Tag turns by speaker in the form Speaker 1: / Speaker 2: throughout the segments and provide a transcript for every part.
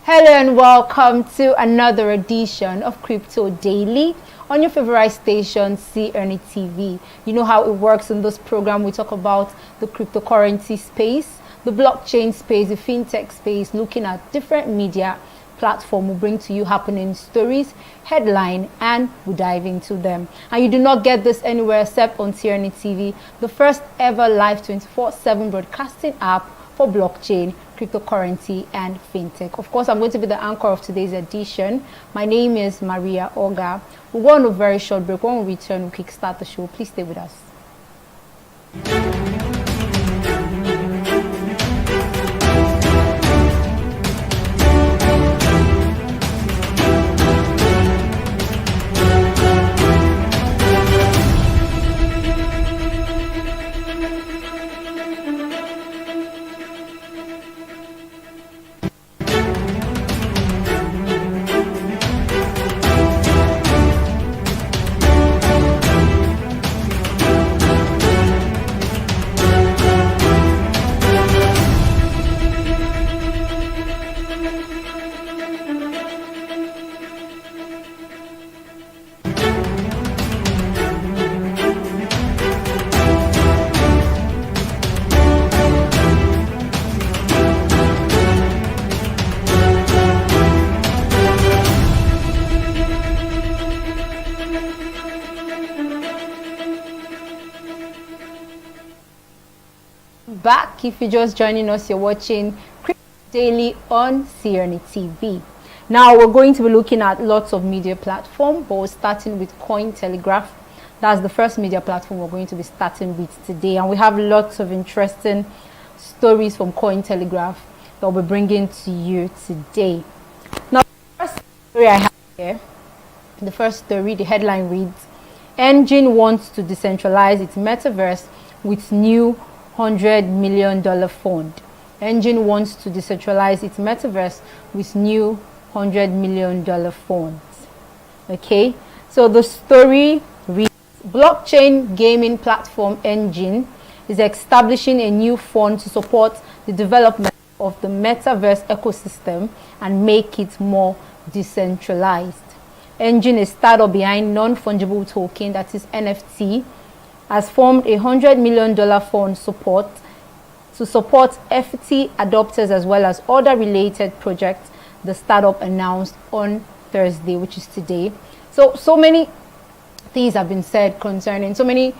Speaker 1: Hello and welcome to another edition of Crypto Daily on your favorite station, CNETv. You know how it works in this program. We talk about the cryptocurrency space, the blockchain space, the fintech space, looking at different media platform. We'll bring to you happening stories, headline, and we'll dive into them. And you do not get this anywhere except on CNETv, the first ever live 24/7 broadcasting app for blockchain, cryptocurrency, and fintech. Of course, I'm going to be the anchor of today's edition. My name is Maria Oga. We'll go on a very short break. When we return, we'll kickstart the show. Please stay with us. Back. If you're just joining us, you're watching Crypto Daily on CNETv. Now we're going to be looking at lots of media platforms, but we're starting with Cointelegraph. That's the first media platform we're going to be starting with today, and we have lots of interesting stories from Cointelegraph that we'll be bringing to you today. Now, the first story I have here, the first story, the headline reads: Engine wants to decentralize its metaverse with new $100 million fund. Engine wants to decentralize its metaverse with new $100 million funds. Okay, so the story reads: blockchain gaming platform Engine is establishing a new fund to support the development of the metaverse ecosystem and make it more decentralized. Engine, a startup behind non-fungible token, that is NFT, has formed a $100 million fund to support FT adopters as well as other related projects, the startup announced on Thursday, which is today. So many things have been said concerning, so many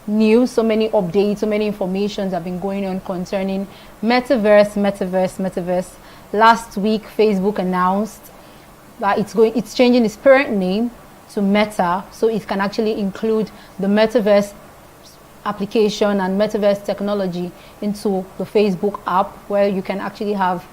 Speaker 1: news, so many updates, so many informations have been going on concerning metaverse. Last week, Facebook announced that it's changing its parent name to Meta, so it can actually include the metaverse application and metaverse technology into the Facebook app, where you can actually have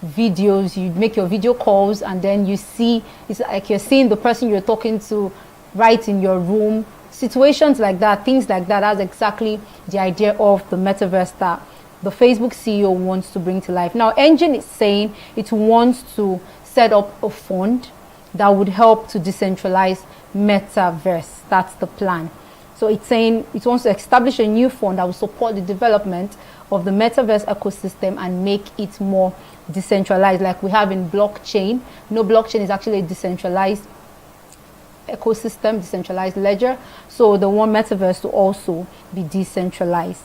Speaker 1: videos. You make your video calls and then you see, it's like you're seeing the person you're talking to right in your room. Situations like that, things like that. That's exactly the idea of the metaverse that the Facebook CEO wants to bring to life. Now, Engine is saying it wants to set up a fund that would help to decentralize metaverse. That's the plan. So it's saying it wants to establish a new fund that will support the development of the metaverse ecosystem and make it more decentralized, like we have in blockchain. Blockchain is actually a decentralized ecosystem, decentralized ledger. So the one metaverse to also be decentralized.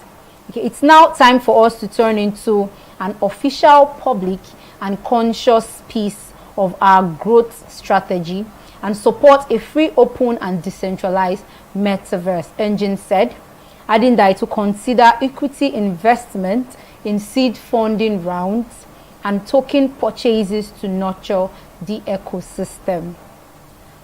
Speaker 1: Okay, it's now time for us to turn into an official, public, and conscious piece of our growth strategy and support a free, open, and decentralized metaverse, Engine said, adding that it will consider equity investment in seed funding rounds and token purchases to nurture the ecosystem.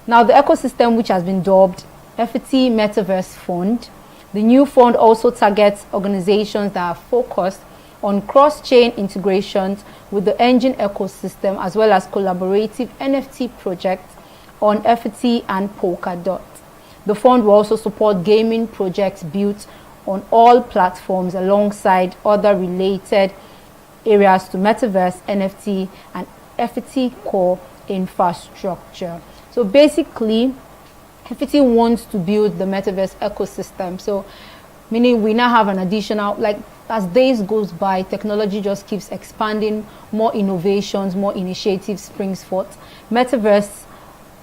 Speaker 1: Now, the ecosystem, which has been dubbed FT Metaverse Fund, the new fund also targets organizations that are focused on cross-chain integrations with the Engine ecosystem, as well as collaborative NFT projects on FT and Polkadot. The fund will also support gaming projects built on all platforms alongside other related areas to metaverse, NFT, and FT core infrastructure. So basically, FT wants to build the metaverse ecosystem. So meaning we now have an additional, like as days goes by, technology just keeps expanding, more innovations, more initiatives springs forth. Metaverse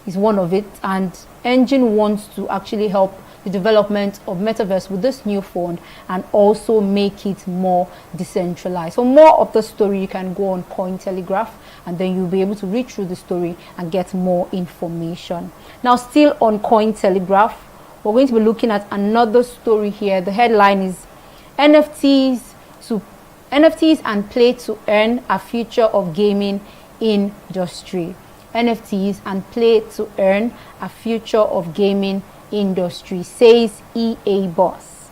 Speaker 1: is one of it, and Engine wants to actually help the development of Metaverse with this new phone and also make it more decentralized. For more of the story, you can go on Cointelegraph, and then you'll be able to read through the story and get more information. Now, still on Cointelegraph, we're going to be looking at another story here. The headline is NFTs and play to earn, a future of gaming industry. NFTs and play to earn, a future of gaming industry, says EA boss.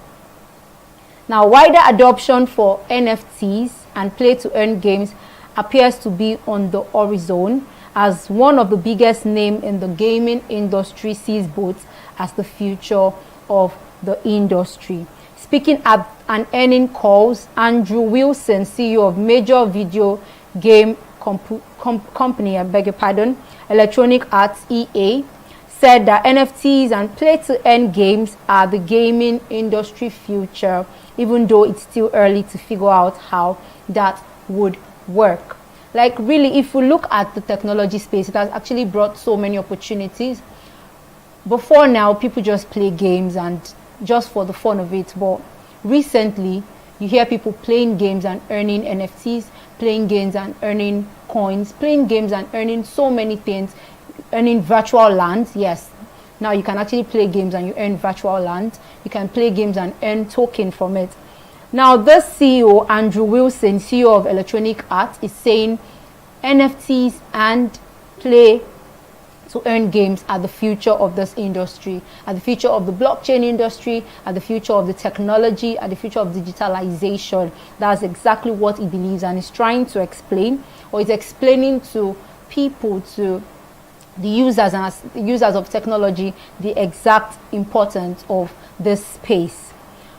Speaker 1: Now, wider adoption for NFTs and play to earn games appears to be on the horizon, as one of the biggest names in the gaming industry sees both as the future of the industry. Speaking at an earnings calls, Andrew Wilson, CEO of major video game company, Electronic Arts EA, said that NFTs and play-to-earn games are the gaming industry future, even though it's still early to figure out how that would work. Like, really, if we look at the technology space, it has actually brought so many opportunities. Before now, people just play games and just for the fun of it, but recently you hear people playing games and earning NFTs, playing games and earning coins, playing games and earning so many things, earning virtual lands. Yes, now you can actually play games and you earn virtual lands. You can play games and earn token from it. Now, this CEO, Andrew Wilson, CEO of Electronic Arts, is saying NFTs and play to earn games are the future of this industry, are the future of the blockchain industry, are the future of the technology, are the future of digitalization. That's exactly what he believes, and he's trying to explain, or he's explaining to people, to the users and users of technology, the exact importance of this space.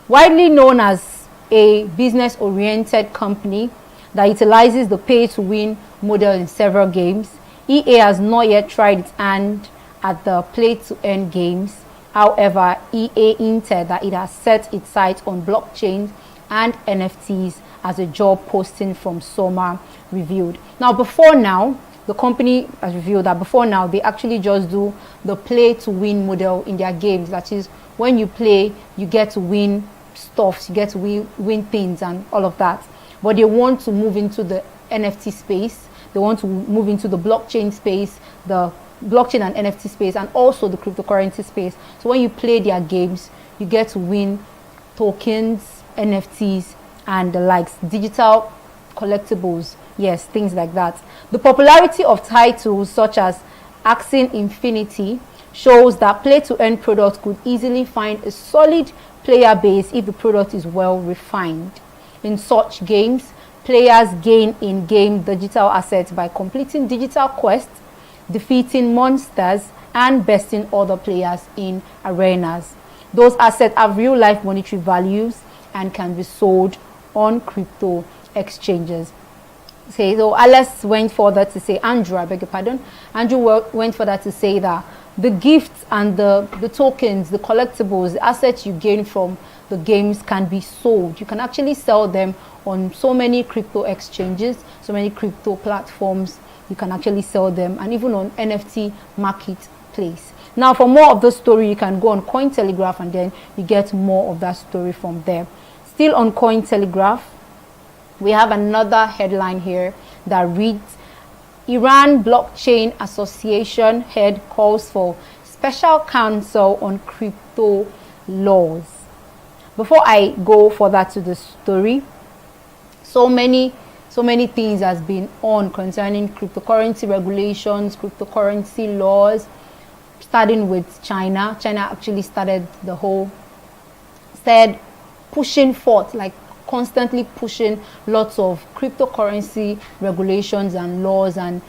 Speaker 1: Widely known as a business-oriented company that utilizes the pay-to-win model in several games, EA has not yet tried its hand at the play-to-earn games. However, EA hinted that it has set its sights on blockchain and NFTs, as a job posting from Soma revealed. Now, before now, the company has revealed that before now, they actually just do the play-to-win model in their games. That is, when you play, you get to win stuff, you get to win things and all of that. But they want to move into the NFT space. They want to move into the blockchain space, the blockchain and NFT space, and also the cryptocurrency space. So when you play their games, you get to win tokens, NFTs, and the likes, digital collectibles, yes, things like that. The popularity of titles such as Axie Infinity shows that play-to-earn products could easily find a solid player base if the product is well refined. In such games, players gain in-game digital assets by completing digital quests, defeating monsters, and besting other players in arenas. Those assets have real-life monetary values and can be sold on crypto exchanges. So Alice went further to say, Andrew went further to say that the gifts and the tokens, the collectibles, the assets you gain from the games can be sold. You can actually sell them on so many crypto exchanges, so many crypto platforms. You can actually sell them, and even on NFT marketplace. Now, for more of the story, you can go on Cointelegraph, and then you get more of that story from there. Still on Cointelegraph, we have another headline here that reads, Iran Blockchain Association head calls for special counsel on crypto laws. Before I go further to the story, so many things has been on concerning cryptocurrency regulations, cryptocurrency laws, starting with China. China actually started pushing forth, like constantly pushing lots of cryptocurrency regulations and laws, and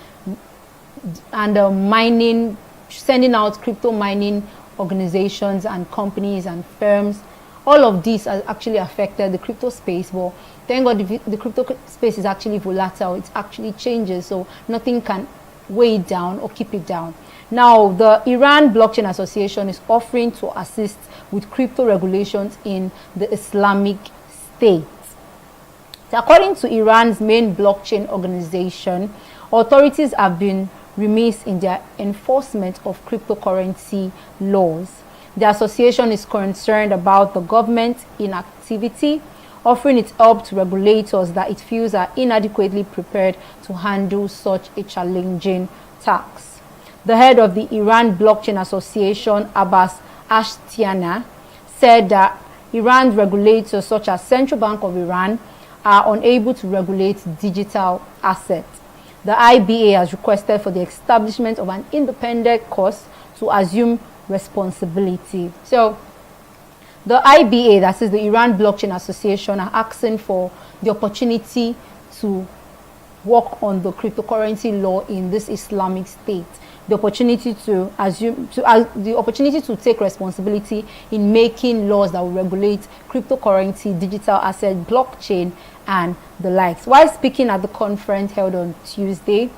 Speaker 1: mining, sending out crypto mining organizations and companies and firms. All of this has actually affected the crypto space, but thank God the crypto space is actually volatile. It actually changes, so nothing can weigh it down or keep it down. Now, the Iran Blockchain Association is offering to assist with crypto regulations in the Islamic State. So according to Iran's main blockchain organization, authorities have been remiss in their enforcement of cryptocurrency laws. The association is concerned about the government's inactivity, offering its help to regulators that it feels are inadequately prepared to handle such a challenging task. The head of the Iran Blockchain Association, Abbas Ashtiana, said that Iran's regulators, such as Central Bank of Iran, are unable to regulate digital assets. The IBA has requested for the establishment of an independent court to assume responsibility. So the IBA, that is the Iran Blockchain Association, are asking for the opportunity to work on the cryptocurrency law in this Islamic state, the opportunity to the opportunity to take responsibility in making laws that will regulate cryptocurrency, digital asset, blockchain, and the likes. While speaking at the conference held on Tuesday,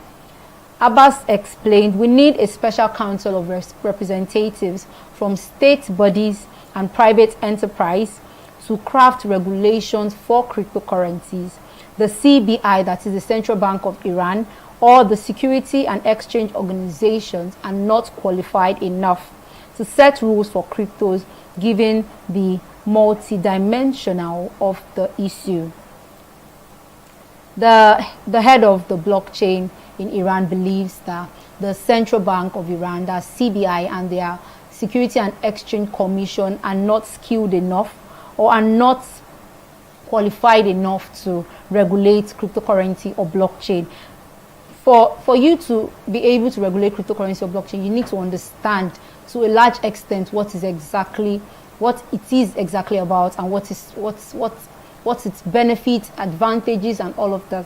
Speaker 1: Abbas explained, "We need a special council of representatives from state bodies and private enterprise to craft regulations for cryptocurrencies. The CBI, that is the Central Bank of Iran, or the Security and Exchange Organizations are not qualified enough to set rules for cryptos given the multidimensional of the issue." The head of the blockchain in Iran believes that the Central Bank of Iran, that CBI, and their Security and Exchange Commission are not skilled enough or are not qualified enough to regulate cryptocurrency or blockchain. For you to be able to regulate cryptocurrency or blockchain, you need to understand to a large extent what it is exactly about, and what's its benefits, advantages, and all of that.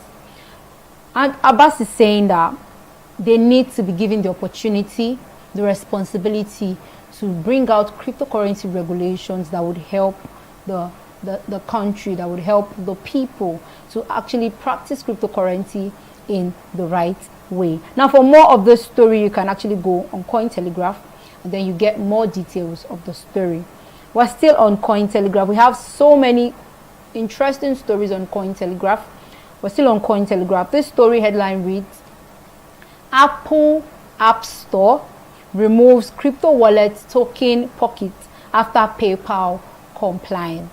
Speaker 1: And Abbas is saying that they need to be given the opportunity, the responsibility to bring out cryptocurrency regulations that would help the country, that would help the people to actually practice cryptocurrency in the right way. Now, for more of this story, you can actually go on Cointelegraph, and then you get more details of the story. We're still on Cointelegraph. We have so many interesting stories on Cointelegraph. We're still on Cointelegraph. This story headline reads, "Apple App Store removes crypto wallet token pocket after PayPal compliant."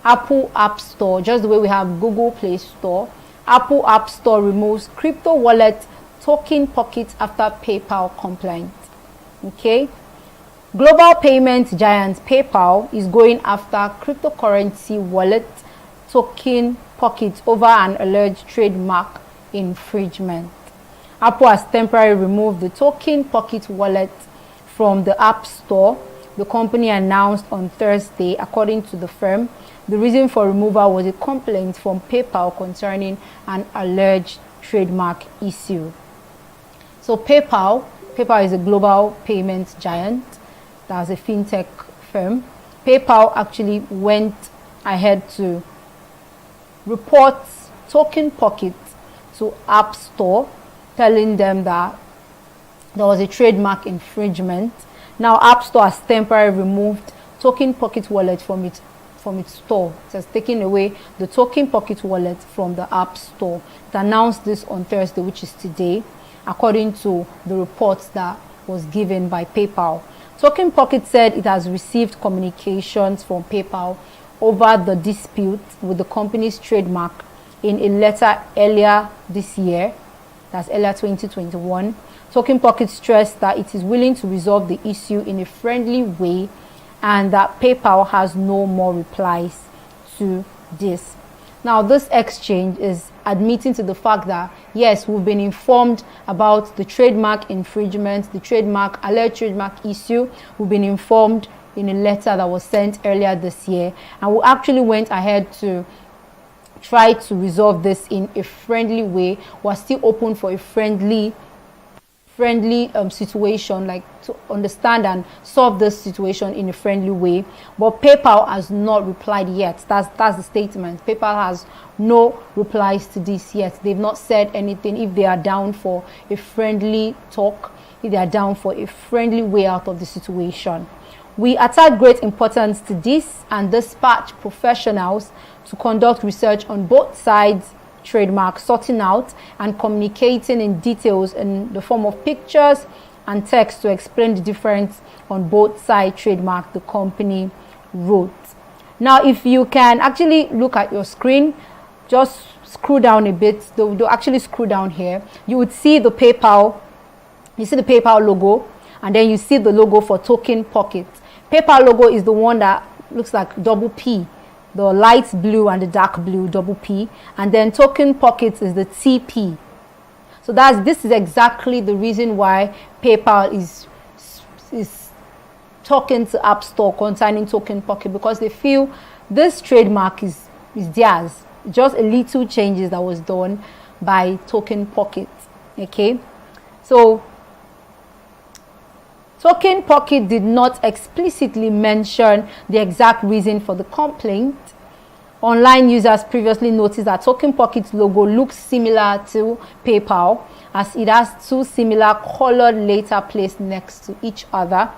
Speaker 1: Apple App Store, just the way we have Google Play Store, Apple App Store removes crypto wallet token pocket after PayPal compliant. Okay. Global payment giant PayPal is going after cryptocurrency wallet token pocket over an alleged trademark infringement. Apple has temporarily removed the token pocket wallet from the App Store, the company announced on Thursday. According to the firm, the reason for removal was a complaint from PayPal concerning an alleged trademark issue. So PayPal is a global payment giant. That's a fintech firm. PayPal actually went ahead to report token pocket to App Store, telling them that there was a trademark infringement. Now App Store has temporarily removed token pocket wallet from its store. It has taken away the token pocket wallet from the App Store. It announced this on Thursday, which is today, according to the reports that was given by PayPal. Token Pocket said it has received communications from PayPal over the dispute with the company's trademark in a letter earlier this year, that's earlier 2021. Token Pocket stressed that it is willing to resolve the issue in a friendly way and that PayPal has no more replies to this. Now, this exchange is admitting to the fact that, yes, we've been informed about the trademark infringement, the alleged trademark issue. We've been informed in a letter that was sent earlier this year, and we actually went ahead to try to resolve this in a friendly way. We're still open for a friendly situation, like to understand and solve this situation in a friendly way. But PayPal has not replied yet. That's the statement. PayPal has no replies to this yet. They've not said anything if they are down for a friendly talk, if they are down for a friendly way out of the situation. We attach great importance to this and dispatch professionals to conduct research on both sides trademark, sorting out and communicating in details in the form of pictures and text to explain the difference on both side trademark the company wrote. Now, if you can actually look at your screen, just scroll down a bit. They'll actually scroll down here. You would see the PayPal. You see the PayPal logo, and then you see the logo for Token Pocket. PayPal logo is the one that looks like double P, the light blue and the dark blue, double P, and then Token Pocket is the TP. So this is exactly the reason why PayPal is talking to App Store concerning Token Pocket, because they feel this trademark is theirs. Just a little changes that was done by Token Pocket. Okay, so Token Pocket did not explicitly mention the exact reason for the complaint. Online users previously noticed that Token Pocket's logo looks similar to PayPal, as it has two similar colored letters placed next to each other.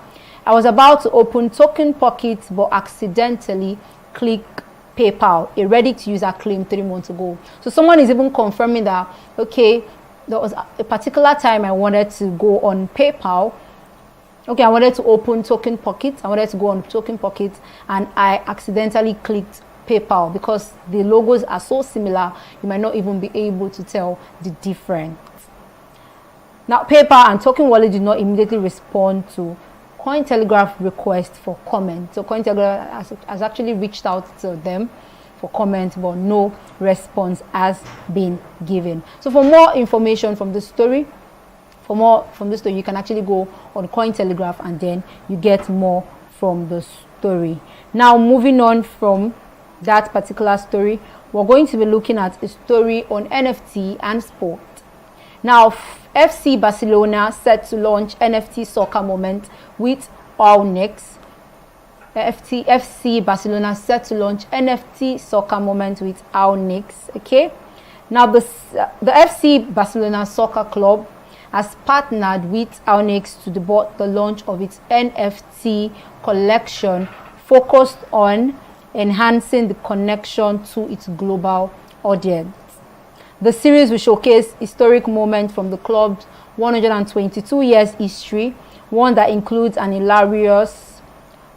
Speaker 1: I was about to open Token Pocket but accidentally clicked PayPal, a Reddit user claimed 3 months ago. So someone is even confirming that, okay, there was a particular time I wanted to go on PayPal. Okay, I wanted to open Token Pocket. I wanted to go on Token Pocket, and I accidentally clicked PayPal because the logos are so similar, you might not even be able to tell the difference. Now, PayPal and Token Wallet did not immediately respond to Cointelegraph request for comment. So Cointelegraph has actually reached out to them for comment, but no response has been given. So for more information from the story, you can actually go on Cointelegraph and then you get more from the story. Now, moving on from that particular story, we're going to be looking at a story on NFT and sport. Now, FC Barcelona set to launch NFT soccer moment with Onyx. FC Barcelona set to launch NFT soccer moment with Onyx. Okay, now the FC Barcelona Soccer Club has partnered with Onyx to debut the launch of its NFT collection focused on enhancing the connection to its global audience. The series will showcase historic moments from the club's 122 years history, one that includes an hilarious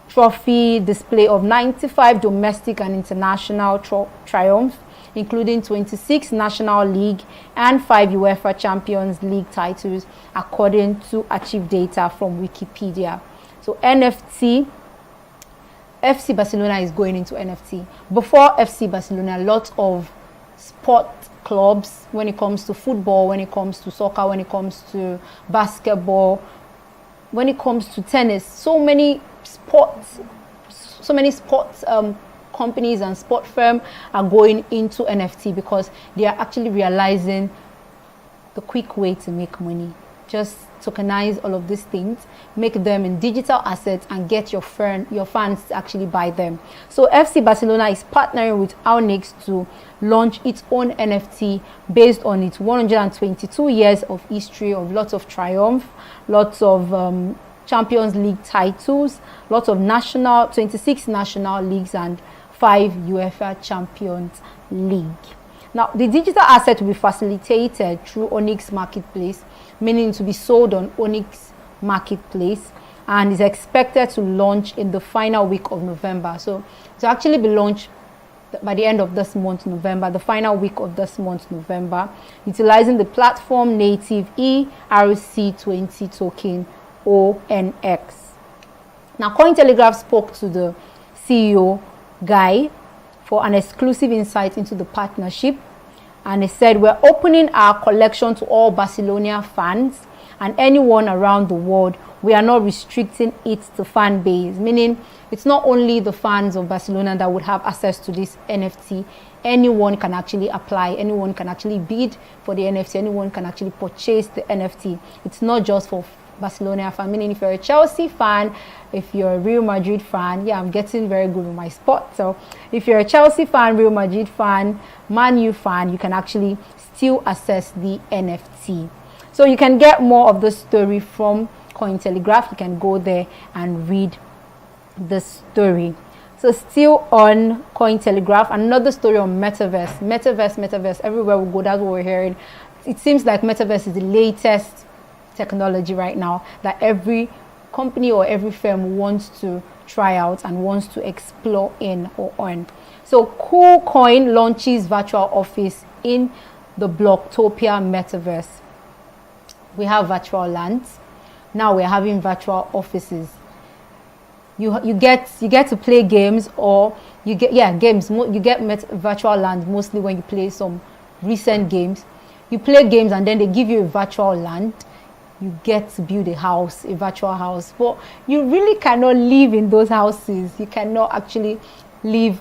Speaker 1: trophy display of 95 domestic and international triumphs, including 26 National League and 5 UEFA Champions League titles, according to achieved data from Wikipedia. So FC Barcelona is going into NFT. Before FC Barcelona, lots of sport clubs, when it comes to football, when it comes to soccer, when it comes to basketball, when it comes to tennis, so many sports companies and sport firms are going into NFT because they are actually realizing the quick way to make money. Just tokenize all of these things, make them in digital assets, and get your fans to actually buy them. So FC Barcelona is partnering with Onyx to launch its own NFT based on its 122 years of history, of lots of triumph, lots of Champions League titles, lots of 26 national leagues and 5 UEFA Champions League. Now, the digital asset will be facilitated through Onyx Marketplace, meaning to be sold on Onyx Marketplace, and is expected to launch in the final week of November. So to actually be launched by the end of this month, November, the final week of this month, November, utilizing the platform native ERC20 token ONX. Now, Cointelegraph spoke to the CEO, Guy, for an exclusive insight into the partnership, and he said, "We're opening our collection to all Barcelona fans and anyone around the world. We are not restricting it to fan base," meaning it's not only the fans of Barcelona that would have access to this NFT. Anyone can actually apply, anyone can actually bid for the NFT, anyone can actually purchase the NFT. It's not just for Barcelona fan, meaning if you're a Chelsea fan, if you're a Real Madrid fan, yeah, I'm getting very good with my spot. So if you're a Chelsea fan, Real Madrid fan, Man U fan, you can actually still access the NFT. So you can get more of the story from Cointelegraph. You can go there and read the story. So still on Cointelegraph, another story on metaverse. Metaverse. Everywhere we go, that's what we're hearing. It seems like metaverse is the latest technology right now that every company or every firm wants to try out and wants to explore in or on. So KuCoin launches virtual office in the Blocktopia metaverse. We have virtual lands. Now we're having virtual offices. You get to play games, or you get games. You get virtual land mostly when you play some recent games. You play games and then they give you a virtual land. You get to build a house, a virtual house, but you really cannot live in those houses. You cannot actually live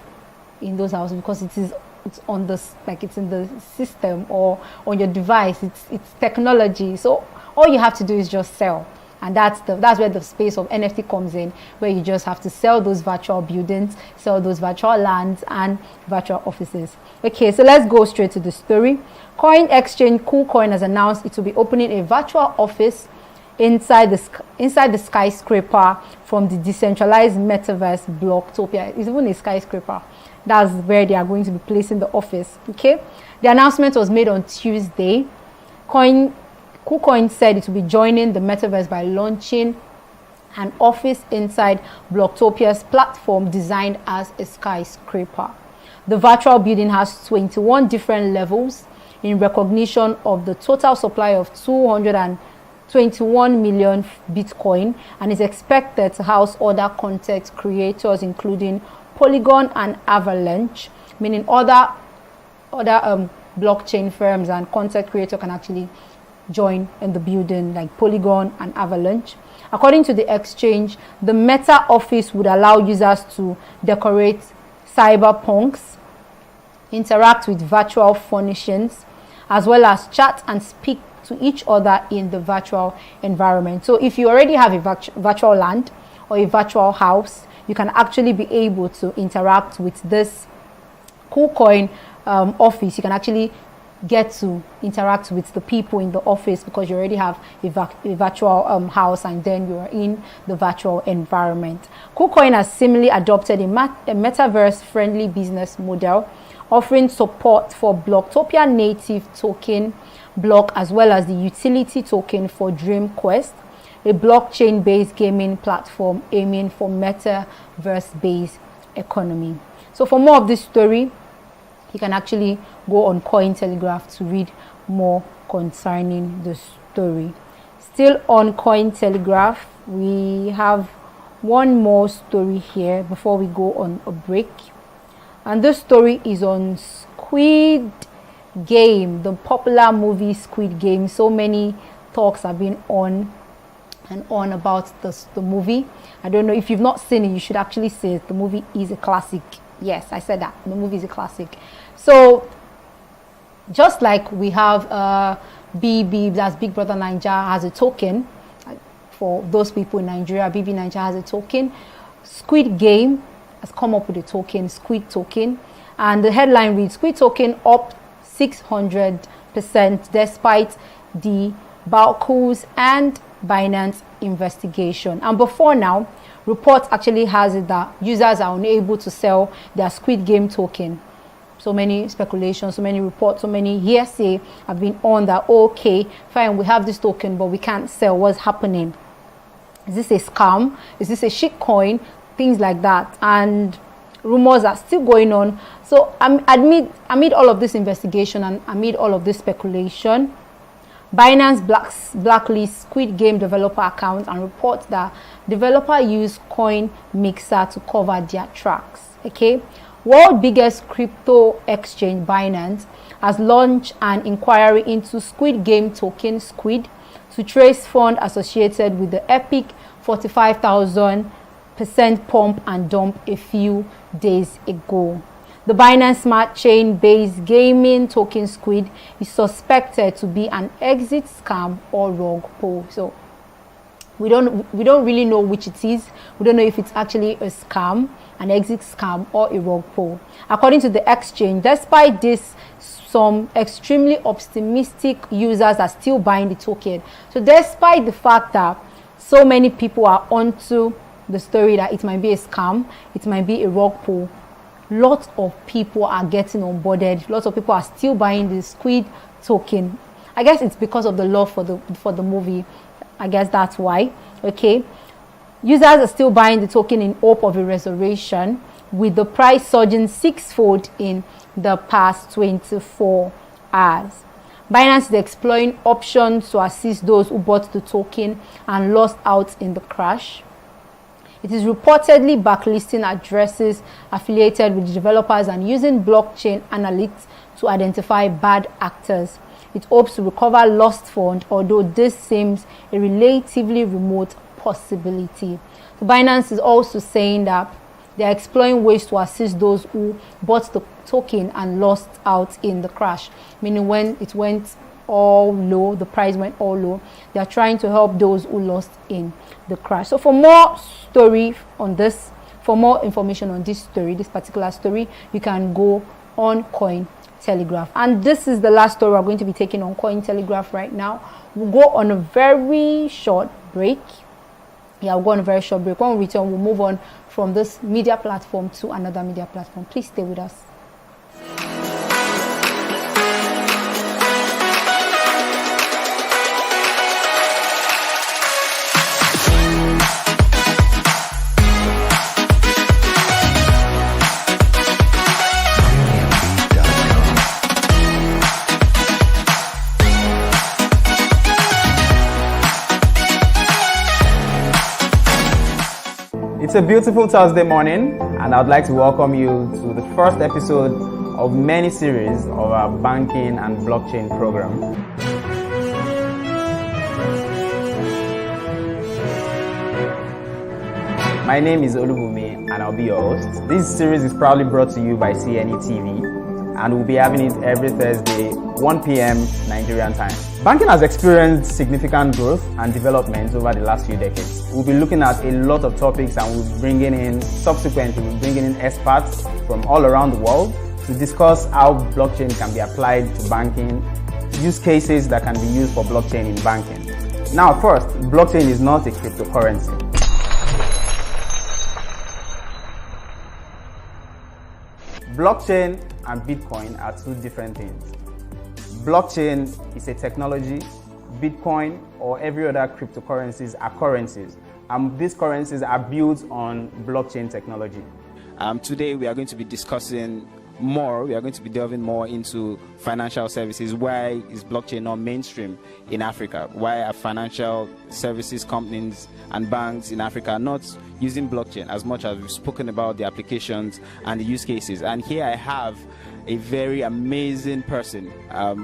Speaker 1: in those houses because it's on this, like it's in the system or on your device. It's technology. So all you have to do is just sell. And that's where the space of NFT comes in, where you just have to sell those virtual buildings, sell those virtual lands and virtual offices. Okay, so let's go straight to the story. Coin exchange KuCoin has announced it will be opening a virtual office inside the skyscraper from the decentralized metaverse Blocktopia. It's even a skyscraper. That's where they are going to be placing the office. Okay, the announcement was made on Tuesday. KuCoin said it will be joining the metaverse by launching an office inside Blocktopia's platform designed as a skyscraper. The virtual building has 21 different levels in recognition of the total supply of 221 million Bitcoin, and is expected to house other content creators including Polygon and Avalanche, meaning other blockchain firms and content creators can actually join in the building, like Polygon and Avalanche. According to the exchange, the Meta office would allow users to decorate cyberpunks, interact with virtual furnishings, as well as chat and speak to each other in the virtual environment. So if you already have a virtual land or a virtual house, you can actually be able to interact with this KuCoin office. You can actually get to interact with the people in the office because you already have a virtual house, and then you are in the virtual environment. KuCoin has similarly adopted a metaverse friendly business model, offering support for Blocktopia native token block as well as the utility token for Dream Quest, a blockchain based gaming platform aiming for metaverse based economy. So for more of this story, you can actually go on Cointelegraph to read more concerning the story. Still on Cointelegraph, we have one more story here before we go on a break. And this story is on Squid Game, the popular movie Squid Game. So many talks have been on and on about the movie. I don't know if you've not seen it, you should actually see it. The movie is a classic. Yes, I said that. The movie is a classic. So just like we have BB, that's Big Brother Naija, has a token. For those people in Nigeria, BB Naija has a token. Squid Game has come up with a token, Squid token. And the headline reads, Squid token up 600% despite the Balcos and Binance investigation. And before now, reports actually has it that users are unable to sell their Squid Game token. So many speculations, so many reports, so many hearsay have been on that, okay, fine, we have this token, but we can't sell. What's happening? Is this a scam? Is this a shit coin? Things like that. And rumors are still going on. So amid all of this investigation and amid all of this speculation, Binance blacklists Squid Game developer accounts and reports that developer used Coin Mixer to cover their tracks. Okay, world biggest crypto exchange Binance has launched an inquiry into Squid Game token Squid to trace funds associated with the epic 45,000% pump and dump a few days ago. The Binance Smart Chain-based gaming token Squid is suspected to be an exit scam or rug pull. So we don't really know which it is. We don't know if it's actually a scam, an exit scam, or a rug pull. According to the exchange, despite this, some extremely optimistic users are still buying the token. So despite the fact that so many people are onto the story that it might be a scam, it might be a rug pull, lots of people are getting onboarded. Lots of people are still buying the Squid token. I guess it's because of the love for the movie. I guess that's why. Okay, users are still buying the token in hope of a resurrection, with the price surging sixfold in the past 24 hours. Binance is exploring options to assist those who bought the token and lost out in the crash. It is reportedly backlisting addresses affiliated with developers and using blockchain analytics to identify bad actors. It hopes to recover lost funds, although this seems a relatively remote possibility. So Binance is also saying that they are exploring ways to assist those who bought the token and lost out in the crash, meaning when it went all low, the price went all low, they are trying to help those who lost in the crash. So for more story on this, for more information on this story, this particular story, you can go on Cointelegraph. And this is the last story we're going to be taking on Cointelegraph right now. We'll go on a very short break. Yeah, we'll go on a very short break. When we return, we'll move on from this media platform to another media platform. Please stay with us.
Speaker 2: It's a beautiful Thursday morning, and I'd like to welcome you to the first episode of many series of our banking and blockchain program. My name is Olubumi, and I'll be your host. This series is proudly brought to you by CNETv, and we'll be having it every Thursday, 1 p.m. Nigerian time. Banking has experienced significant growth and development over the last few decades. We'll be looking at a lot of topics, and we'll be bringing in experts from all around the world to discuss how blockchain can be applied to banking, use cases that can be used for blockchain in banking. Now, first, blockchain is not a cryptocurrency. Blockchain and Bitcoin are two different things. Blockchain is a technology, Bitcoin or every other cryptocurrencies are currencies, and these currencies are built on blockchain technology.
Speaker 3: Today we are going to be discussing more, we are going to be delving more into financial services. Why is blockchain not mainstream in Africa? Why are financial services companies and banks in Africa not using blockchain as much as we've spoken about the applications and the use cases? And here I have a very amazing person.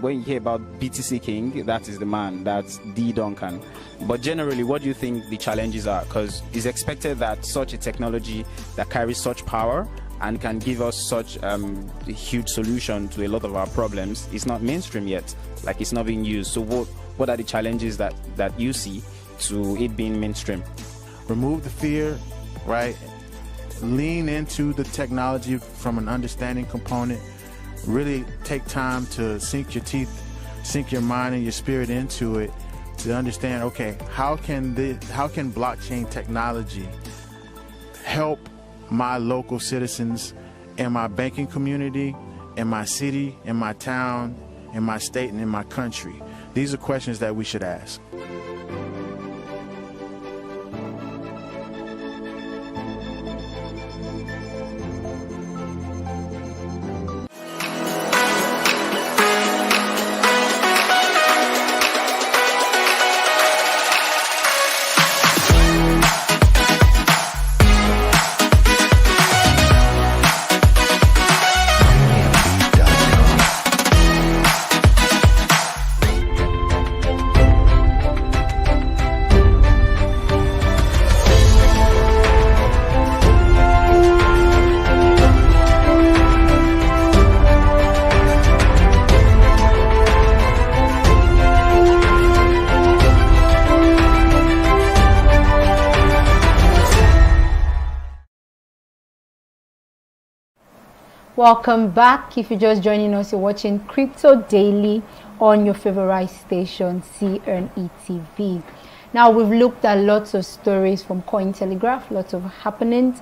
Speaker 3: When you hear about BTC King, that is the man, that's D. Duncan. But generally, what do you think the challenges are? Because it's expected that such a technology that carries such power and can give us such a huge solution to a lot of our problems is not mainstream yet, like it's not being used. So what are the challenges that you see to it being mainstream?
Speaker 4: Remove the fear, right? Lean into the technology from an understanding component. Really take time to sink your teeth, sink your mind and your spirit into it to understand, okay, how can blockchain technology help my local citizens in my banking community, in my city, in my town, in my state, and in my country? These are questions that we should ask.
Speaker 1: Welcome back. If you're just joining us, you're watching Crypto Daily on your favorite station, CNETv. Now, we've looked at lots of stories from Cointelegraph, lots of happenings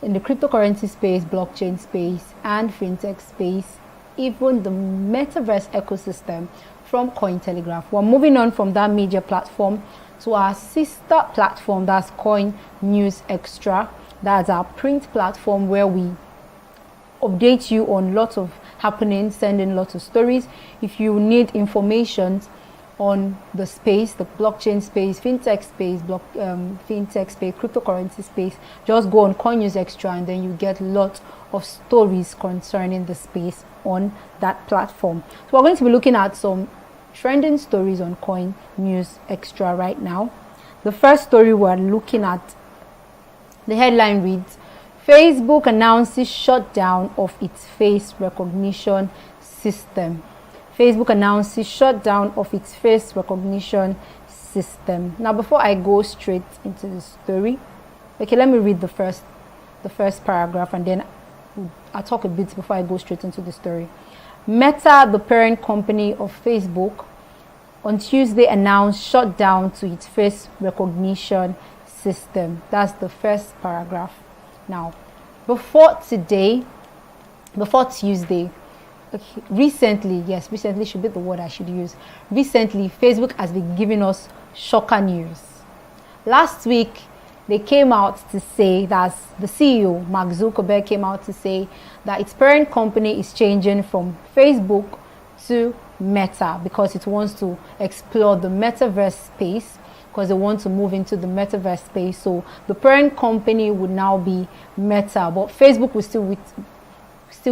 Speaker 1: in the cryptocurrency space, blockchain space, and fintech space, even the metaverse ecosystem from Cointelegraph. We're moving on from that media platform to our sister platform, that's Coin News Extra. That's our print platform where we update you on lots of happenings, send in lots of stories. If you need information on the space, the blockchain space, fintech space, fintech space, cryptocurrency space, just go on Coin News Extra and then you get lots of stories concerning the space on that platform. So we're going to be looking at some trending stories on Coin News Extra right now. The first story we're looking at, the headline reads, Facebook announces shutdown of its face recognition system. Facebook announces shutdown of its face recognition system. Now, before I go straight into the story, okay, let me read the first paragraph and then I'll talk a bit before I go straight into the story. Meta, the parent company of Facebook, on Tuesday announced shutdown to its face recognition system. That's the first paragraph. Now, before Tuesday, okay, recently should be the word I should use. Recently, Facebook has been giving us shocker news. Last week, they came out to say that the CEO, Mark Zuckerberg, came out to say that its parent company is changing from Facebook to Meta because it wants to explore the metaverse space, because they want to move into the metaverse space. So the parent company would now be Meta, but Facebook will still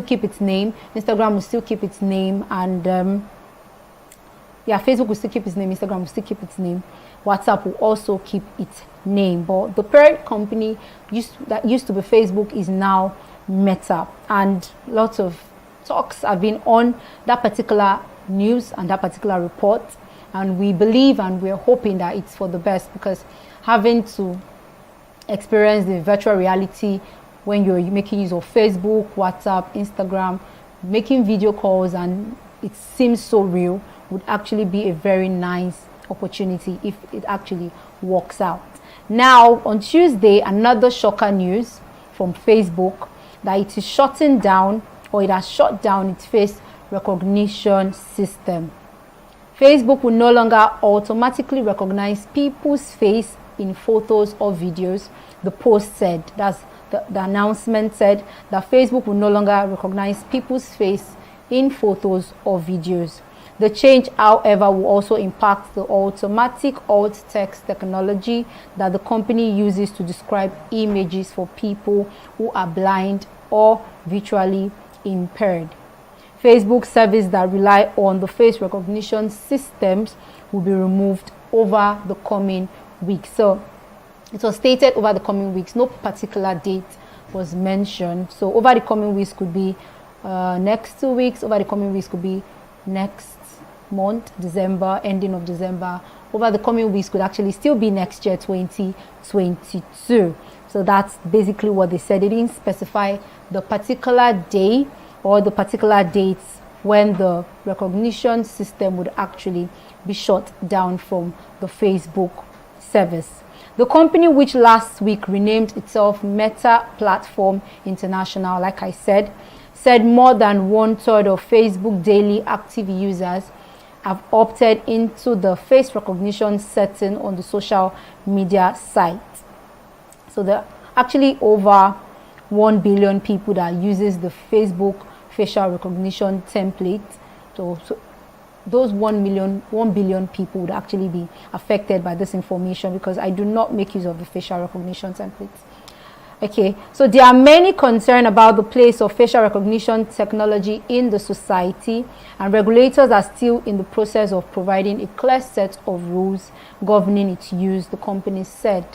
Speaker 1: keep its name. Instagram will still keep its name, and Facebook will still keep its name. Instagram will still keep its name. WhatsApp will also keep its name, but the parent company that used to be Facebook is now Meta, and lots of talks have been on that particular news and that particular report, and we believe and we're hoping that it's for the best, because having to experience the virtual reality when you're making use of Facebook, WhatsApp, Instagram, making video calls, and it seems so real, would actually be a very nice opportunity if it actually works out. Now, on Tuesday, another shocker news from Facebook that it is shutting down, or it has shut down its face recognition system. Facebook will no longer automatically recognize people's face in photos or videos. The post said, that's the announcement said that Facebook will no longer recognize people's face in photos or videos. The change, however, will also impact the automatic alt text technology that the company uses to describe images for people who are blind or visually impaired. Facebook service that rely on the face recognition systems will be removed over the coming weeks. So it was stated over the coming weeks. No particular date was mentioned. So over the coming weeks could be next 2 weeks. Over the coming weeks could be next month, December, ending of December. Over the coming weeks could actually still be next year, 2022. So that's basically what they said. They didn't specify the particular day or the particular dates when the recognition system would actually be shut down from the Facebook service. The company, which last week renamed itself Meta Platform International, like I said more than 1/3 of Facebook daily active users have opted into the face recognition setting on the social media site. So there are actually over 1 billion people that uses the Facebook facial recognition template. So those 1 billion people would actually be affected by this information, because I do not make use of the facial recognition templates. Okay, so there are many concerns about the place of facial recognition technology in the society, and regulators are still in the process of providing a clear set of rules governing its use, the company said.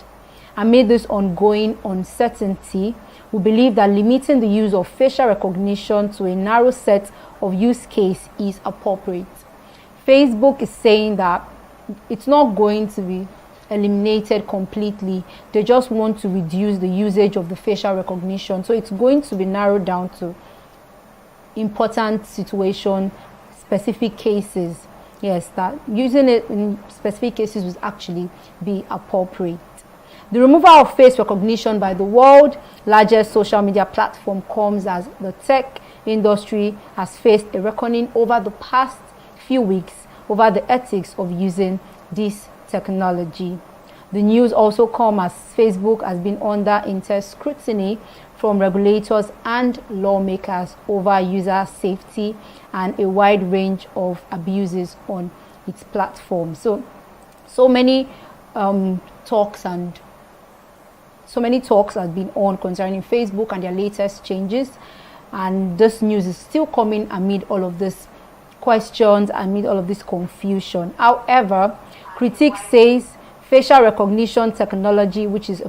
Speaker 1: Amid this ongoing uncertainty, we believe that limiting the use of facial recognition to a narrow set of use case is appropriate. Facebook is saying that it's not going to be eliminated completely. They just want to reduce the usage of the facial recognition. So it's going to be narrowed down to important situation, specific cases, Yes, that using it in specific cases would actually be appropriate. The removal of face recognition by the world's largest social media platform comes as the tech industry has faced a reckoning over the past few weeks over the ethics of using this technology. The news also comes as Facebook has been under intense scrutiny from regulators and lawmakers over user safety and a wide range of abuses on its platform. So many talks have been on concerning Facebook and their latest changes, and this news is still coming amid all of these questions, amid all of this confusion. However, critics says facial recognition technology, which is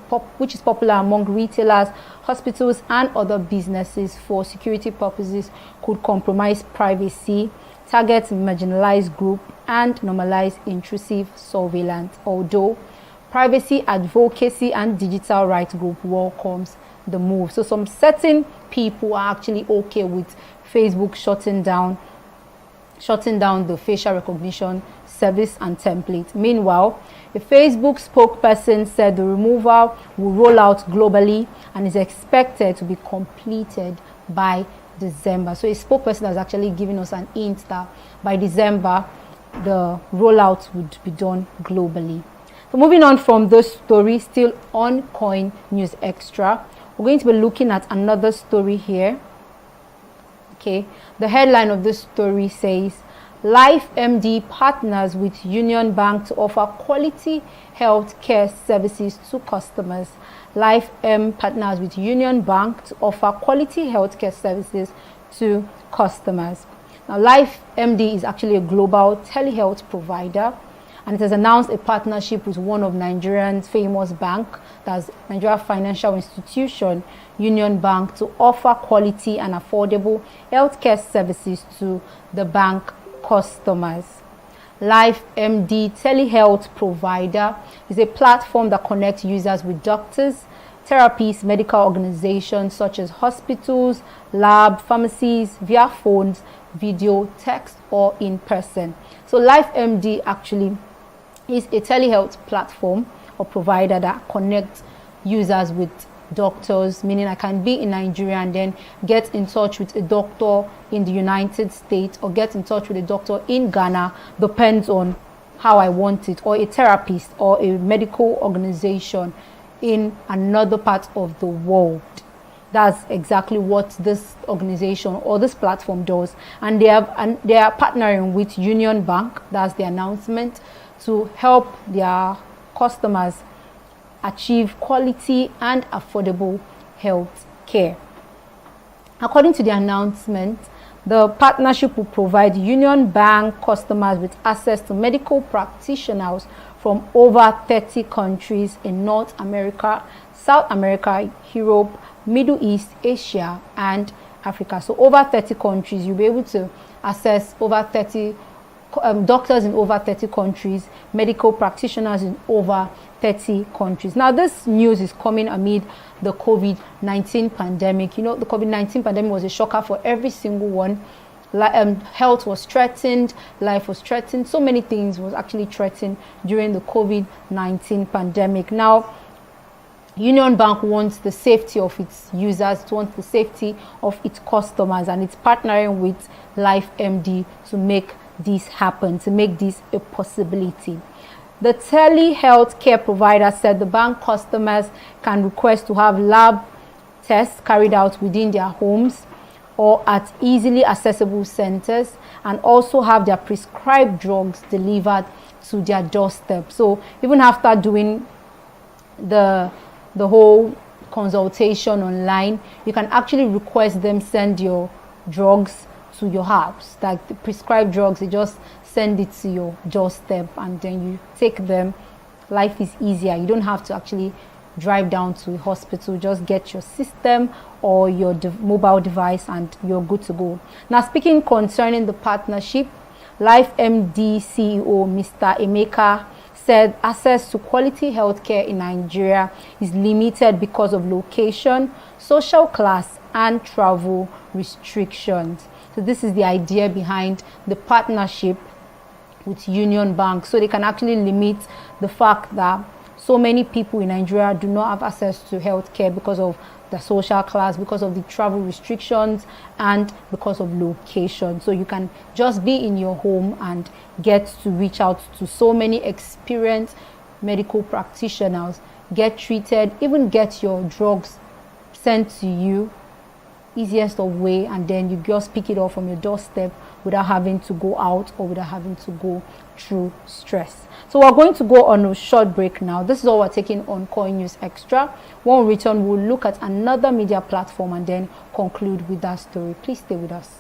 Speaker 1: popular among retailers, hospitals, and other businesses for security purposes, could compromise privacy, target marginalized group, and normalize intrusive surveillance. Although privacy advocacy and digital rights group welcomes the move. So some certain people are actually okay with Facebook shutting down the facial recognition service and template. Meanwhile, a Facebook spokesperson said the removal will roll out globally and is expected to be completed by December. So a spokesperson has actually given us an hint that by December the rollout would be done globally. So moving on from this story, still on Coin News Extra, we're going to be looking at another story here. Okay, the headline of this story says, LifeMD partners with Union Bank to offer quality health care services to customers. LifeM partners with Union Bank to offer quality health care services to customers. Now, LifeMD is actually a global telehealth provider, and it has announced a partnership with one of Nigeria's famous bank, that's Nigeria Financial Institution, Union Bank, to offer quality and affordable healthcare services to the bank customers. LifeMD telehealth provider is a platform that connects users with doctors, therapists, medical organizations such as hospitals, lab, pharmacies via phones, video, text, or in person. So LifeMD actually is a telehealth platform or provider that connects users with doctors, meaning I can be in Nigeria and then get in touch with a doctor in the United States, or get in touch with a doctor in Ghana, depends on how I want it, or a therapist or a medical organization in another part of the world. That's exactly what this organization or this platform does, and they are partnering with Union Bank, that's the announcement, to help their customers achieve quality and affordable health care. According to the announcement, the partnership will provide Union Bank customers with access to medical practitioners from over 30 countries in North America, South America, Europe, Middle East, Asia, and Africa. So over 30 countries, you'll be able to access over 30 doctors in over 30 countries, medical practitioners in over 30 countries. Now, this news is coming amid the COVID-19 pandemic. You know, the COVID-19 pandemic was a shocker for every single one. Health was threatened, life was threatened, so many things was actually threatened during the COVID-19 pandemic. Now, Union Bank wants the safety of its users, it wants the safety of its customers, and it's partnering with LifeMD to make this happen, to make this a possibility. The telehealth care provider said the bank customers can request to have lab tests carried out within their homes or at easily accessible centers, and also have their prescribed drugs delivered to their doorstep. So even after doing the whole consultation online, you can actually request them send your drugs to your house, like the prescribed drugs. They just send it to your doorstep and then you take them. Life is easier. You don't have to actually drive down to a hospital. Just get your system or your mobile device and you're good to go. Now, speaking concerning the partnership, LifeMD CEO Mr. Emeka said access to quality healthcare in Nigeria is limited because of location, social class, and travel restrictions. So this is the idea behind the partnership with Union Bank, so they can actually limit the fact that so many people in Nigeria do not have access to healthcare because of the social class, because of the travel restrictions, and because of location. So you can just be in your home and get to reach out to so many experienced medical practitioners, get treated, even get your drugs sent to you easiest of way, and then you just pick it up from your doorstep without having to go out or without having to go through stress. So we're going to go on a short break now. This is all we're taking on Coin News Extra. When we return, we'll look at another media platform and then conclude with that story. Please stay with us.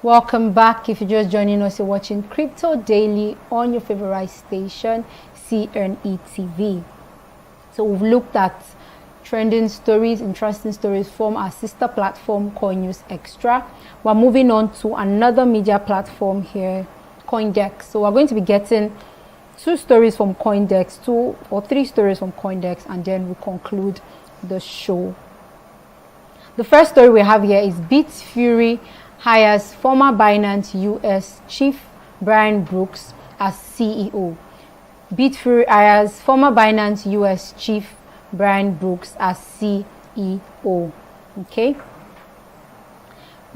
Speaker 1: Welcome back. If you're just joining us, you're watching Crypto Daily on your favorite station, CNETv. So we've looked at trending stories, interesting stories from our sister platform, Coin News Extra. We're moving on to another media platform here, CoinDex. So we're going to be getting 2 stories from CoinDex, 2 or 3 stories from CoinDex, and then we conclude the show. The first story we have here is Bitfury hires former Binance US chief Brian Brooks as CEO. Bitfury hires former Binance US chief Brian Brooks as CEO. Okay.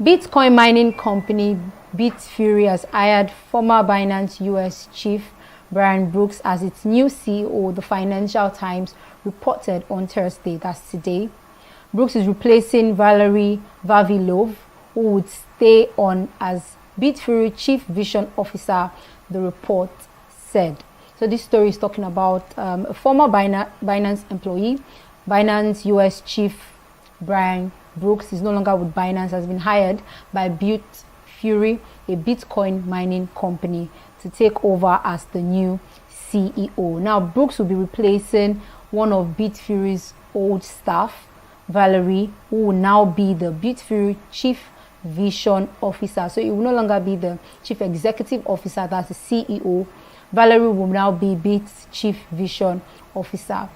Speaker 1: Bitcoin mining company Bitfury has hired former Binance US chief Brian Brooks as its new CEO, the Financial Times reported on Thursday, that's today. Brooks is replacing Valery Vavilov, who would stay on as Bitfury Chief Vision Officer, the report said. So this story is talking about a former Binance employee. Binance US Chief Brian Brooks is no longer with Binance, has been hired by Bitfury, a Bitcoin mining company, to take over as the new CEO. Now, Brooks will be replacing one of Bitfury's old staff, Valerie, who will now be the Bitfury Chief Vision Officer. So it will no longer be the Chief Executive Officer, that's the CEO. Valerie will now be Bit's Chief Vision Officer.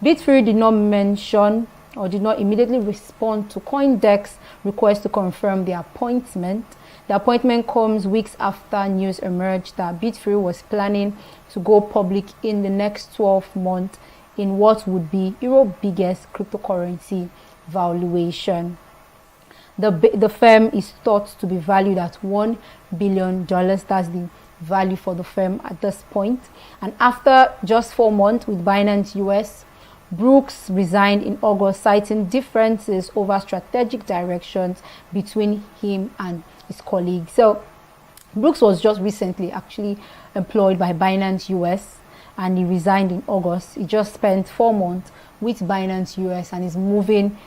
Speaker 1: Bitfury did not mention or did not immediately respond to CoinDex request to confirm the appointment. The appointment comes weeks after news emerged that Bitfury was planning to go public in the next 12 months in what would be Europe's biggest cryptocurrency valuation. The firm is thought to be valued at $1 billion. That's the value for the firm at this point. And after just 4 months with Binance US, Brooks resigned in August, citing differences over strategic directions between him and his colleagues. So Brooks was just recently actually employed by Binance US, and he resigned in August. He just spent 4 months with Binance US and is moving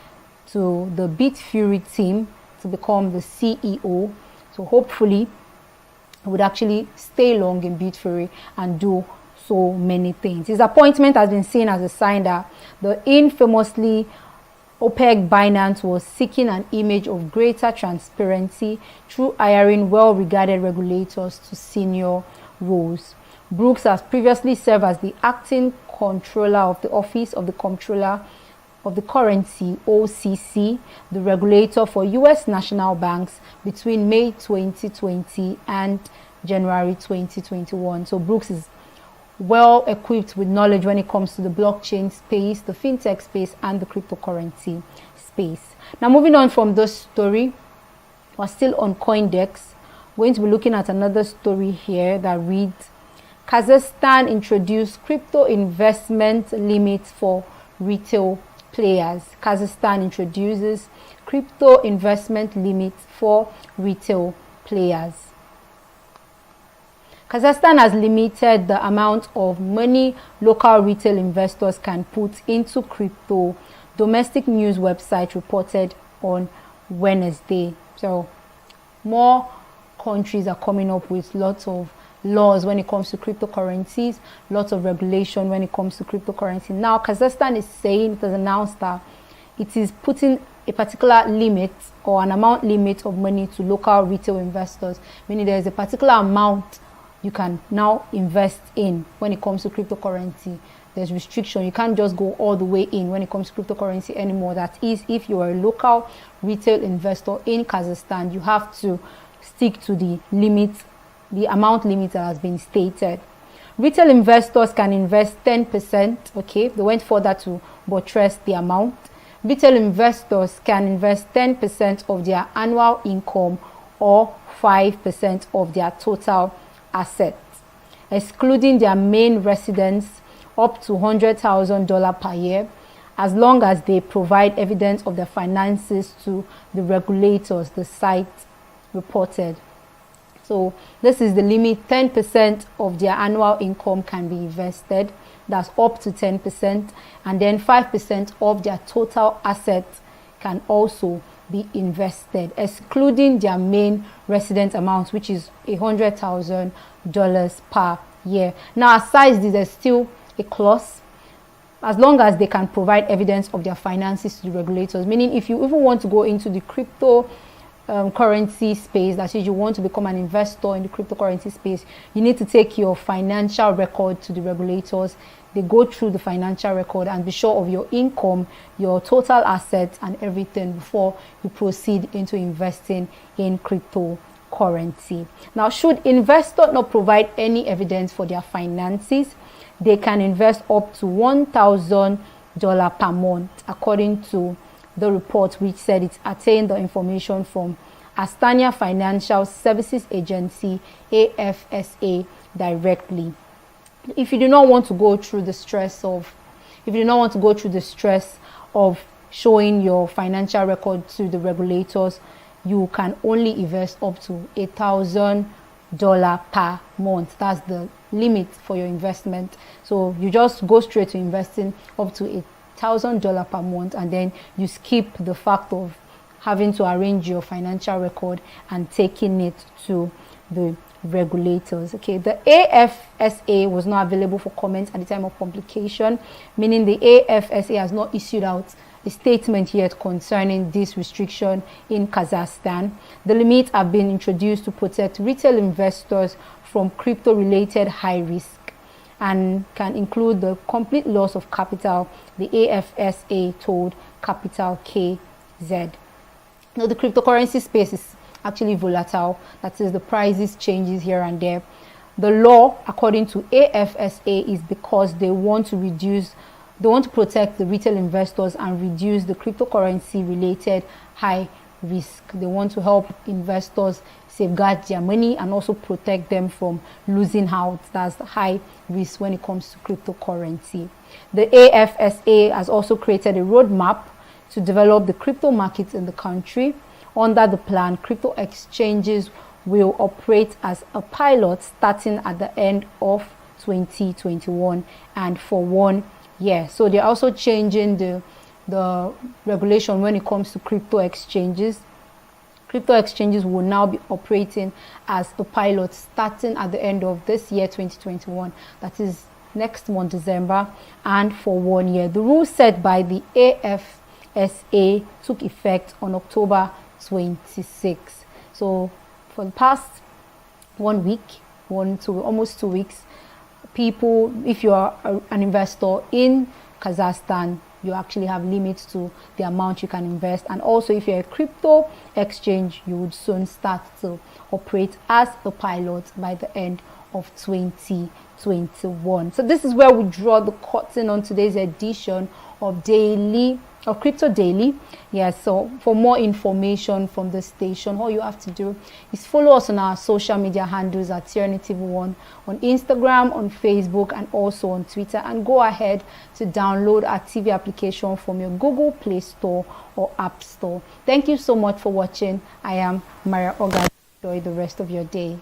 Speaker 1: to the Bitfury team to become the CEO. So hopefully he would actually stay long in Bitfury and do so many things. His appointment has been seen as a sign that the infamously opaque Binance was seeking an image of greater transparency through hiring well-regarded regulators to senior roles. Brooks has previously served as the acting controller of the Office of the Comptroller of the Currency, OCC, the regulator for US national banks, between May 2020 and January 2021. So Brooks is well equipped with knowledge when it comes to the blockchain space, the fintech space, and the cryptocurrency space. Now, moving on from this story, we're still on CoinDex. We're going to be looking at another story here that reads, Kazakhstan introduced crypto investment limits for retail players. Kazakhstan introduces crypto investment limits for retail players. Kazakhstan has limited the amount of money local retail investors can put into crypto, domestic news website reported on Wednesday. So more countries are coming up with lots of laws when it comes to cryptocurrencies, lots of regulation when it comes to cryptocurrency. Now Kazakhstan is saying, it has announced that it is putting a particular limit or an amount limit of money to local retail investors, meaning there is a particular amount you can now invest in when it comes to cryptocurrency. There's restriction. You can't just go all the way in when it comes to cryptocurrency anymore. That is, if you are a local retail investor in Kazakhstan, you have to stick to the limit, the amount limit that has been stated. Retail investors can invest 10%. Okay, they went further to buttress the amount. Retail investors can invest 10% of their annual income or 5% of their total assets, excluding their main residence, up to $100,000 per year, as long as they provide evidence of their finances to the regulators, the site reported. So this is the limit. 10% of their annual income can be invested. That's up to 10%. And then 5% of their total assets can also be invested, excluding their main residence amount, which is $100,000 per year. Now, aside this, there's still a clause, as long as they can provide evidence of their finances to the regulators, meaning if you even want to go into the crypto currency space, that is, you want to become an investor in the cryptocurrency space, you need to take your financial record to the regulators. They go through the financial record and be sure of your income, your total assets and everything before you proceed into investing in cryptocurrency. Now, should investors not provide any evidence for their finances, they can invest up to $1,000 per month, according to the report, which said it attained the information from Astana Financial Services Agency, AFSA, directly. If you do not want to go through the stress of showing your financial record to the regulators, you can only invest up to $1,000 per month. That's the limit for your investment. So you just go straight to investing up to $1,000 per month, and then you skip the fact of having to arrange your financial record and taking it to the regulators. Okay, the AFSA was not available for comment at the time of publication, meaning the AFSA has not issued out a statement yet concerning this restriction in Kazakhstan. The limits have been introduced to protect retail investors from crypto-related high risk and can include the complete loss of capital, the AFSA told Capital KZ. Now, the cryptocurrency space is actually volatile. That is, the prices changes here and there. The law, according to AFSA, is because they want to protect the retail investors and reduce the cryptocurrency related high risk. They want to help investors safeguard their money and also protect them from losing out. That's the high risk when it comes to cryptocurrency. The AFSA has also created a roadmap to develop the crypto markets in the country. Under the plan, crypto exchanges will operate as a pilot starting at the end of 2021 and for 1 year. So they're also changing the regulation when it comes to crypto exchanges. Crypto exchanges will now be operating as a pilot starting at the end of this year, 2021. That is next month, December, and for 1 year. The rules set by the AFSA took effect on October 26. So for the past 1 week, almost 2 weeks, people, if you are an investor in Kazakhstan, you actually have limits to the amount you can invest. And also, if you're a crypto exchange, you would soon start to operate as a pilot by the end of 2021. So this is where we draw the curtain on today's edition of Crypto Daily. Yes, so for more information from the station, all you have to do is follow us on our social media handles at CNETv1 on Instagram, on Facebook, and also on Twitter. And go ahead to download our TV application from your Google Play Store or App Store. Thank you so much for watching. I am Maria Oga. Enjoy the rest of your day.